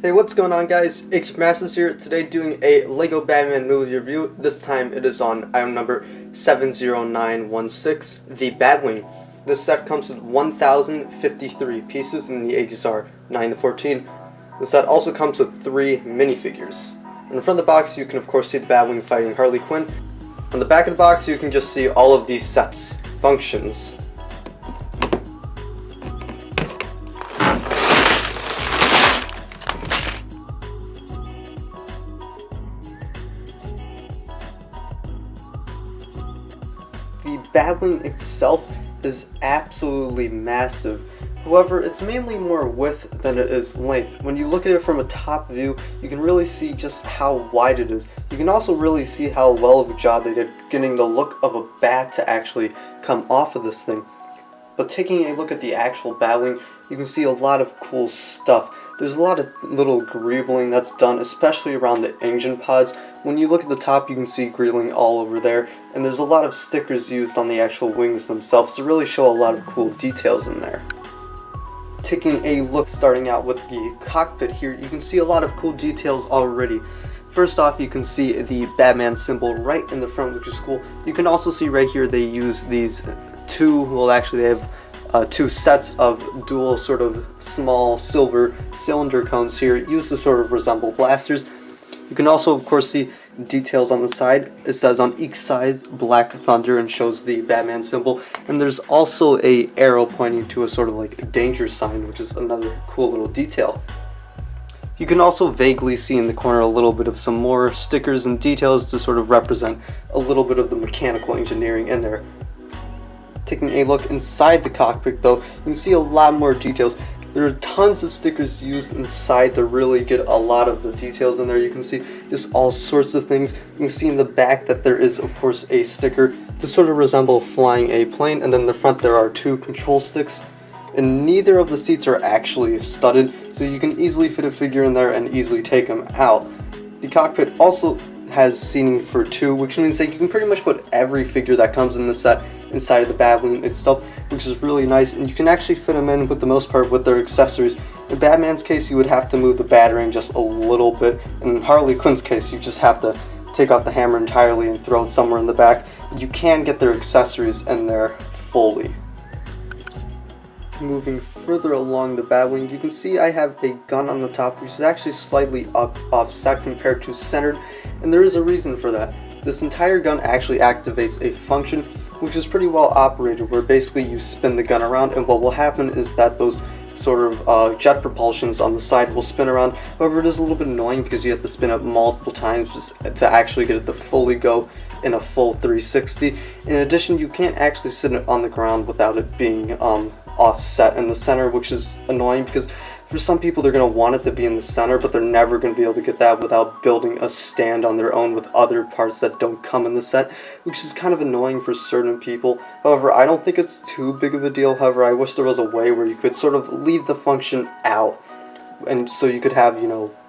Hey, what's going on, guys? Masters here, today doing a LEGO Batman movie review. This time it is on item number 70916, the Batwing. This set comes with 1,053 pieces and the ages are 9 to 14. The set also comes with 3 minifigures. In the front of the box you can of course see the Batwing fighting Harley Quinn. On the back of the box you can just see all of these sets' functions. The Batwing itself is absolutely massive. However, it's mainly more width than it is length. When you look at it from a top view, you can really see just how wide it is. You can also really see how well of a job they did getting the look of a bat to actually come off of this thing. But taking a look at the actual Batwing, you can see a lot of cool stuff. There's a lot of little greebling that's done, especially around the engine pods. When you look at the top, you can see greebling all over there, and there's a lot of stickers used on the actual wings themselves to really show a lot of cool details in there. Taking a look, starting out with the cockpit here, you can see a lot of cool details already. First off, you can see the Batman symbol right in the front, which is cool. You can also see right here they use these they have two sets of dual sort of small silver cylinder cones here, used to sort of resemble blasters. You can also of course see details on the side. It says on each side Black Thunder and shows the Batman symbol, and there's also a arrow pointing to a sort of like danger sign, which is another cool little detail. You can also vaguely see in the corner a little bit of some more stickers and details to sort of represent a little bit of the mechanical engineering in there. Taking a look inside the cockpit though, you can see a lot more details. There are tons of stickers used inside to really get a lot of the details in there. You can see just all sorts of things. You can see in the back that there is of course a sticker to sort of resemble flying a plane, and then in the front there are 2 control sticks, and neither of the seats are actually studded, so you can easily fit a figure in there and easily take them out. The cockpit also has seating for 2, which means that you can pretty much put every figure that comes in the set inside of the Batwing itself, which is really nice, and you can actually fit them in with the most part with their accessories. In Batman's case, you would have to move the Batarang just a little bit. In Harley Quinn's case, you just have to take out the hammer entirely and throw it somewhere in the back. You can get their accessories in there fully. Moving further along the Batwing, you can see I have a gun on the top, which is actually slightly offset compared to centered, and there is a reason for that. This entire gun actually activates a function which is pretty well operated, where basically you spin the gun around, and what will happen is that those sort of jet propulsions on the side will spin around. However, it is a little bit annoying because you have to spin it multiple times to actually get it to fully go in a full 360. In addition, you can't actually sit it on the ground without it being offset in the center, which is annoying because for some people they're going to want it to be in the center, but they're never going to be able to get that without building a stand on their own with other parts that don't come in the set, which is kind of annoying for certain people. However, I don't think it's too big of a deal. However, I wish there was a way where you could sort of leave the function out, and so you could have,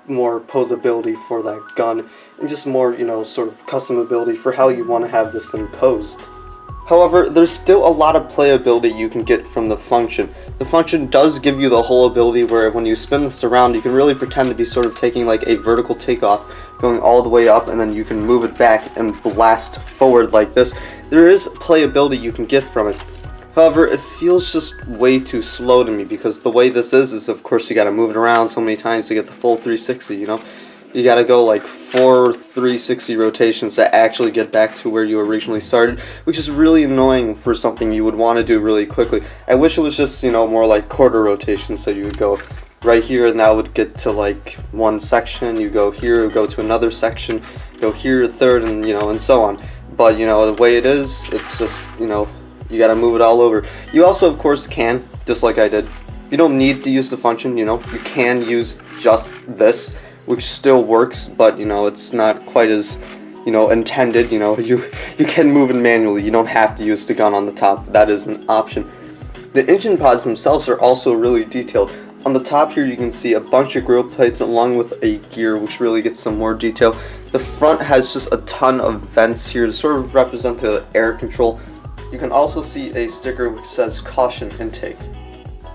more posability for that gun, and just more, sort of customability for how you want to have this thing posed. However, there's still a lot of playability you can get from the function. The function does give you the whole ability where when you spin this around, you can really pretend to be sort of taking like a vertical takeoff, going all the way up, and then you can move it back and blast forward like this. There is playability you can get from it. However, it feels just way too slow to me, because the way this is of course you gotta move it around so many times to get the full 360, You gotta go like 4 360 rotations to actually get back to where you originally started, which is really annoying for something you would want to do really quickly. I wish it was just, more like quarter rotations, so you would go right here and that would get to like one section, you go here, go to another section, go here, a third, and and so on. But the way it is, it's just, you gotta move it all over. You also of course can, just like I did, you don't need to use the function, you can use just this, which still works, but it's not quite as intended. You can move it manually. You don't have to use the gun on the top. That is an option. The engine pods themselves are also really detailed. On the top here you can see a bunch of grill plates along with a gear, which really gets some more detail. The front has just a ton of vents here to sort of represent the air control. You can also see a sticker which says caution intake.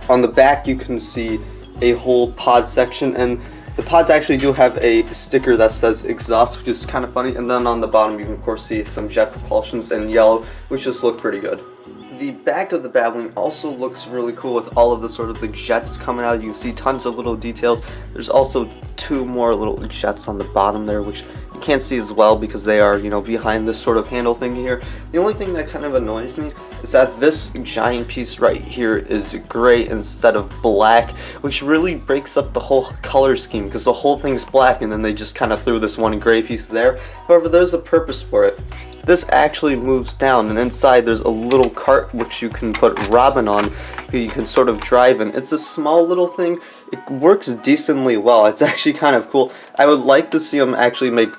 On the back you can see a whole pod section, and The pods actually do have a sticker that says exhaust, which is kind of funny, and then on the bottom you can of course see some jet propulsions in yellow, which just look pretty good. The back of the Batwing also looks really cool with all of the sort of the jets coming out. You can see tons of little details. There's also 2 more little jets on the bottom there, which you can't see as well because they are, you know, behind this sort of handle thing here. The only thing that kind of annoys me is that this giant piece right here is gray instead of black, which really breaks up the whole color scheme because the whole thing's black and then they just kind of threw this one gray piece there. However, there's a purpose for it. This actually moves down, and inside there's a little cart which you can put Robin on, who you can sort of drive in. It's a small little thing. It works decently well. It's actually kind of cool. I would like to see them actually make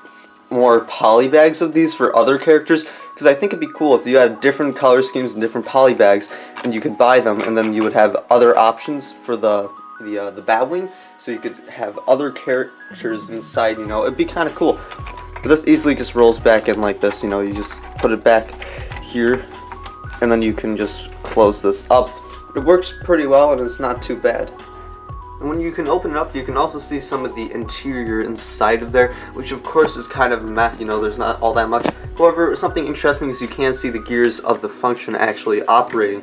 more poly bags of these for other characters, because I think it'd be cool if you had different color schemes and different poly bags, and you could buy them, and then you would have other options for the Batwing, so you could have other characters inside. You know, it'd be kind of cool. But this easily just rolls back in like this, you know, you just put it back here, and then you can just close this up. It works pretty well, and it's not too bad. And when you can open it up, you can also see some of the interior inside of there, which of course is kind of meh, you know, there's not all that much. However, something interesting is you can see the gears of the function actually operating.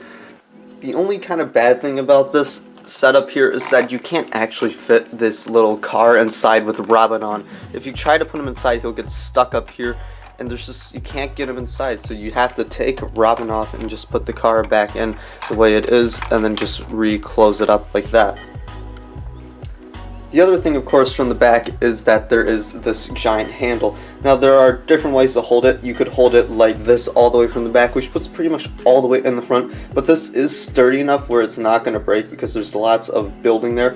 The only kind of bad thing about this setup here is that you can't actually fit this little car inside with Robin on. If you try to put him inside, he'll get stuck up here, and there's just, you can't get him inside, so you have to take Robin off and just put the car back in the way it is, and then just re-close it up like that. The other thing, of course, from the back is that there is this giant handle. Now, there are different ways to hold it. You could hold it like this all the way from the back, which puts pretty much all the way in the front, but this is sturdy enough where it's not going to break because there's lots of building there.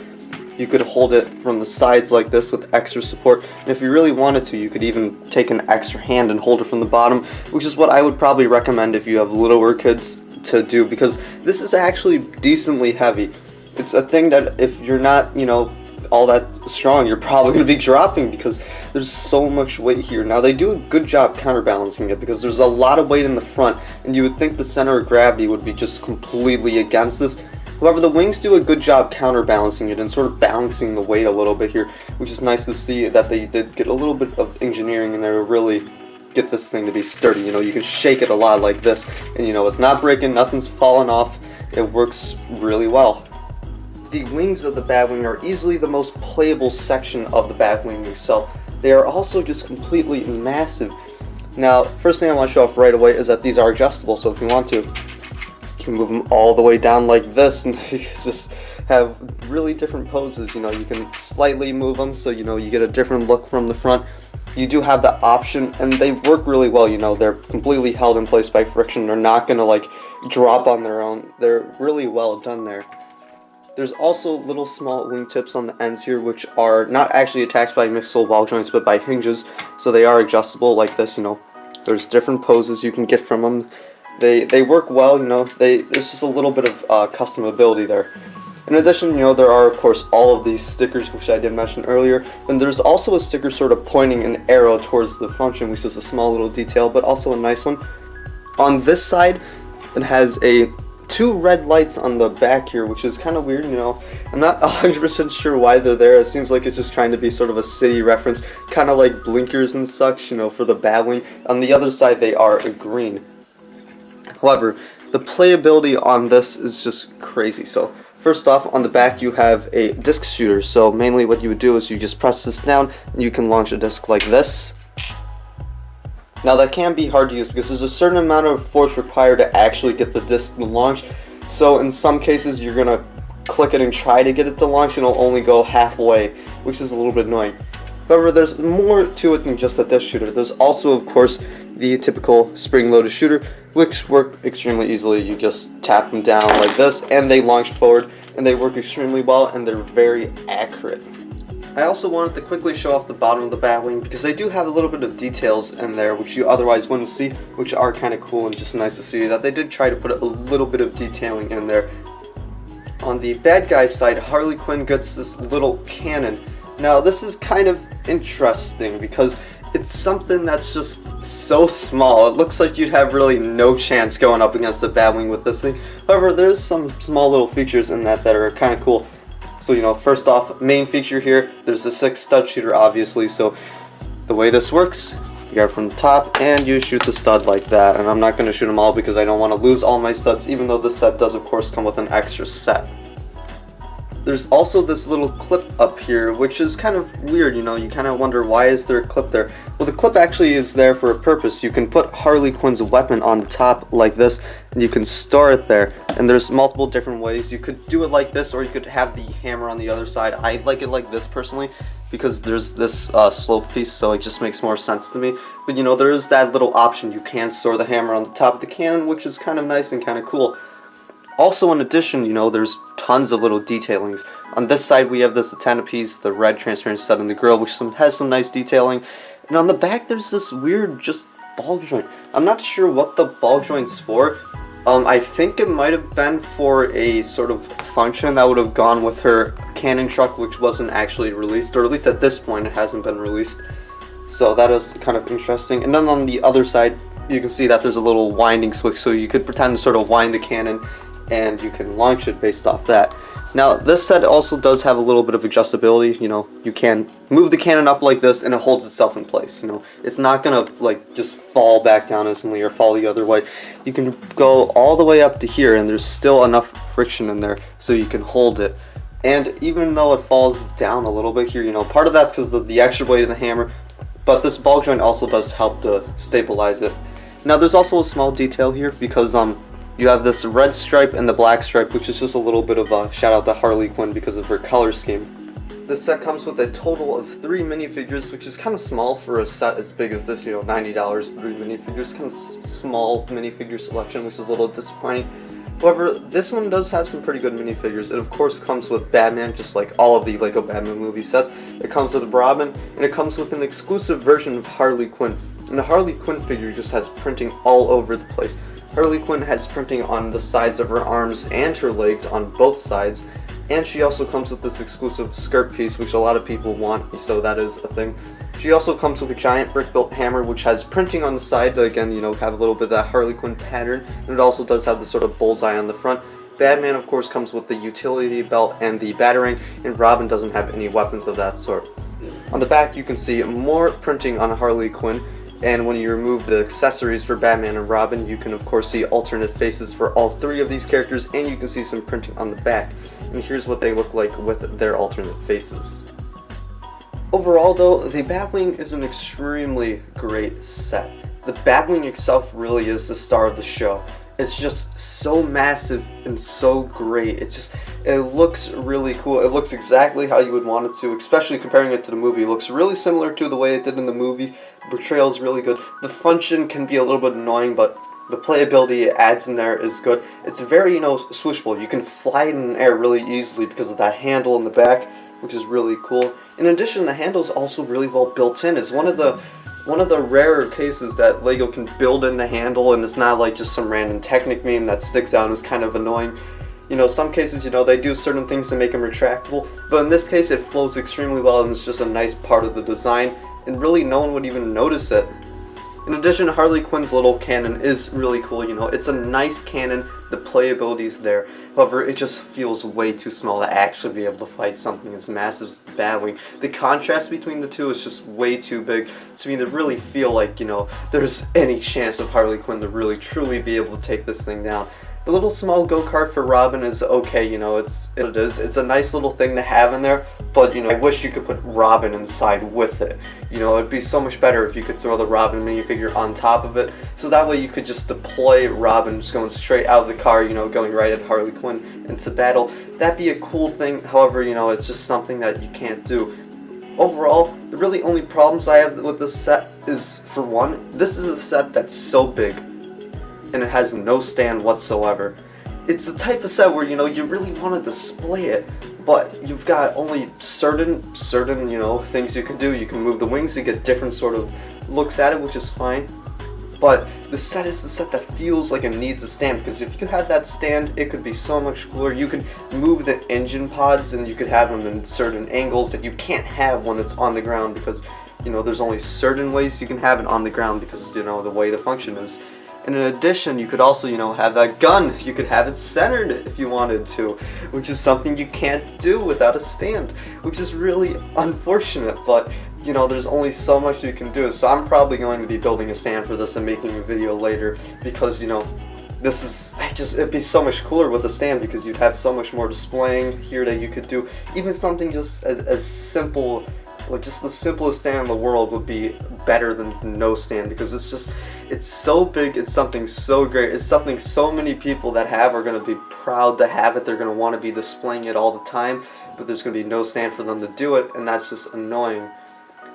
You could hold it from the sides like this with extra support, and if you really wanted to, you could even take an extra hand and hold it from the bottom, which is what I would probably recommend if you have littler kids to do, because this is actually decently heavy. It's a thing that if you're not, you know, all that strong, you're probably going to be dropping because there's so much weight here. Now, they do a good job counterbalancing it because there's a lot of weight in the front, and you would think the center of gravity would be just completely against this. However, the wings do a good job counterbalancing it and sort of balancing the weight a little bit here, which is nice to see that they did get a little bit of engineering in there to really get this thing to be sturdy. You know, you can shake it a lot like this, and you know, it's not breaking, nothing's falling off. It works really well. The wings of the Batwing are easily the most playable section of the Batwing itself. They are also just completely massive. Now, first thing I want to show off right away is that these are adjustable, so if you want to, you can move them all the way down like this, and you just have really different poses. You know, you can slightly move them, so you know, you get a different look from the front. You do have the option, and they work really well. You know, they're completely held in place by friction. They're not going to like drop on their own. They're really well done there. There's also little small wingtips on the ends here, which are not actually attached by mixed-sole ball joints, but by hinges, so they are adjustable like this. You know, there's different poses you can get from them. They work well. You know, there's just a little bit of customability there. In addition, you know, there are of course all of these stickers, which I did mention earlier, and there's also a sticker sort of pointing an arrow towards the function, which is a small little detail, but also a nice one. On this side, it has two red lights on the back here, which is kind of weird. You know, I'm not 100% sure why they're there. It seems like it's just trying to be sort of a city reference, kind of like blinkers and such, you know, for the Batwing. On the other side, they are green. However, the playability on this is just crazy. So first off, on the back you have a disc shooter. So mainly what you would do is you just press this down and you can launch a disc like this. Now, that can be hard to use because there's a certain amount of force required to actually get the disc to launch. So in some cases you're going to click it and try to get it to launch, and it'll only go halfway, which is a little bit annoying. However, there's more to it than just a disc shooter. There's also, of course, the typical spring-loaded shooter, which work extremely easily. You just tap them down like this and they launch forward, and they work extremely well, and they're very accurate. I also wanted to quickly show off the bottom of the Batwing because they do have a little bit of details in there which you otherwise wouldn't see, which are kind of cool and just nice to see that they did try to put a little bit of detailing in there. On the bad guy side, Harley Quinn gets this little cannon. Now, this is kind of interesting because it's something that's just so small. It looks like you'd have really no chance going up against the Batwing with this thing. However, there's some small little features in that are kind of cool. So, you know, first off, main feature here, there's the 6 stud shooter, obviously. So the way this works, you got it from the top and you shoot the stud like that. And I'm not going to shoot them all because I don't want to lose all my studs, even though this set does of course come with an extra set. There's also this little clip up here, which is kind of weird, you know, you kind of wonder why is there a clip there. Well, the clip actually is there for a purpose. You can put Harley Quinn's weapon on the top like this, and you can store it there. And there's multiple different ways. You could do it like this, or you could have the hammer on the other side. I like it like this personally, because there's this slope piece, so it just makes more sense to me. But you know, there is that little option. You can store the hammer on the top of the cannon, which is kind of nice and kind of cool. Also, in addition, you know, there's tons of little detailings. On this side, we have this antenna piece, the red transparent stud in the grill, which has some nice detailing. And on the back, there's this weird, just ball joint. I'm not sure what the ball joint's for. I think it might have been for a sort of function that would have gone with her cannon truck, which wasn't actually released, or at least at this point, it hasn't been released. So that is kind of interesting. And then on the other side, you can see that there's a little winding switch, so you could pretend to sort of wind the cannon, and you can launch it based off that. Now, this set also does have a little bit of adjustability. You know, you can move the cannon up like this and it holds itself in place. You know, it's not gonna like just fall back down instantly or fall the other way. You can go all the way up to here and there's still enough friction in there so you can hold it. And even though it falls down a little bit here, you know, part of that's because of the extra weight of the hammer, but this ball joint also does help to stabilize it. Now, there's also a small detail here because you have this red stripe and the black stripe, which is just a little bit of a shout out to Harley Quinn because of her color scheme. This set comes with a total of 3 minifigures, which is kind of small for a set as big as this, you know, $90, 3 minifigures, kind of small minifigure selection, which is a little disappointing. However, this one does have some pretty good minifigures. It of course comes with Batman, just like all of the Lego Batman movie sets. It comes with Robin, and it comes with an exclusive version of Harley Quinn. And the Harley Quinn figure just has printing all over the place. Harley Quinn has printing on the sides of her arms and her legs on both sides, and she also comes with this exclusive skirt piece, which a lot of people want, so that is a thing. She also comes with a giant brick-built hammer, which has printing on the side to, again, you know, have a little bit of that Harley Quinn pattern, and it also does have the sort of bullseye on the front. Batman, of course, comes with the utility belt and the batarang, and Robin doesn't have any weapons of that sort. On the back, you can see more printing on Harley Quinn. And when you remove the accessories for Batman and Robin, you can of course see alternate faces for all 3 of these characters, and you can see some printing on the back. And here's what they look like with their alternate faces. Overall though, the Batwing is an extremely great set. The Batwing itself really is the star of the show. It's just so massive and so great. It looks really cool. It looks exactly how you would want it to, especially comparing it to the movie. It looks really similar to the way it did in the movie. The portrayal is really good. The function can be a little bit annoying, but the playability it adds in there is good. It's very, you know, swooshable. You can fly it in the air really easily because of that handle in the back, which is really cool. In addition, the handle is also really well built in. It's one of the rarer cases that Lego can build in the handle, and it's not like just some random Technic meme that sticks out and is kind of annoying. You know, some cases, you know, they do certain things to make them retractable, but in this case it flows extremely well and it's just a nice part of the design, and really no one would even notice it. In addition, Harley Quinn's little cannon is really cool, you know, it's a nice cannon, the playability's there. However, it just feels way too small to actually be able to fight something as massive as the Batwing. The contrast between the two is just way too big to me to really feel like, you know, there's any chance of Harley Quinn to really truly be able to take this thing down. The little small go-kart for Robin is okay, you know, it's a nice little thing to have in there, but, you know, I wish you could put Robin inside with it. You know, it'd be so much better if you could throw the Robin minifigure on top of it, so that way you could just deploy Robin just going straight out of the car, you know, going right at Harley Quinn into battle. That'd be a cool thing, however, you know, it's just something that you can't do. Overall, the really only problems I have with this set is, for one, this is a set that's so big, and it has no stand whatsoever. It's the type of set where, you know, you really want to display it, but you've got only certain, you know, things you can do. You can move the wings to get different sort of looks at it, which is fine. But the set is the set that feels like it needs a stand, because if you had that stand, it could be so much cooler. You could move the engine pods and you could have them in certain angles that you can't have when it's on the ground, because, you know, there's only certain ways you can have it on the ground because, you know, the way the function is. And in addition, you could also, have that gun. You could have it centered if you wanted to, which is something you can't do without a stand, which is really unfortunate, but there's only so much you can do. So I'm probably going to be building a stand for this and making a video later, because this is it'd be so much cooler with a stand, because you'd have so much more displaying here that you could do. Even something just as simple, like just the simplest stand in the world would be better than no stand, because it's so big, it's something so great, it's something so many people that have are going to be proud to have it. They're going to want to be displaying it all the time, but there's going to be no stand for them to do it, and that's just annoying.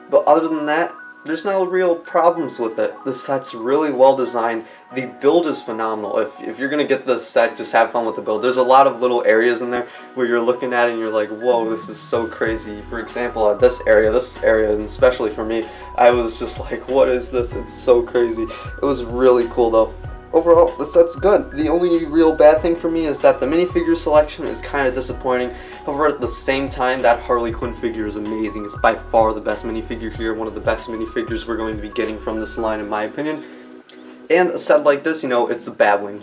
But other than that, there's no real problems with it. The set's really well designed. The build is phenomenal. If you're going to get this set, just have fun with the build. There's a lot of little areas in there where you're looking at it and you're like, whoa, this is so crazy. For example, at this area, and especially for me, I was just like, what is this? It's so crazy. It was really cool though. Overall, the set's good. The only real bad thing for me is that the minifigure selection is kind of disappointing. However, at the same time, that Harley Quinn figure is amazing. It's by far the best minifigure here, one of the best minifigures we're going to be getting from this line, in my opinion. And a set like this, it's the Batwing.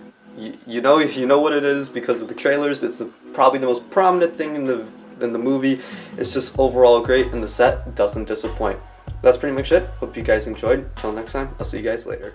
You know what it is because of the trailers. It's probably the most prominent thing in the movie. It's just overall great, and the set doesn't disappoint. That's pretty much it. Hope you guys enjoyed. Until next time, I'll see you guys later.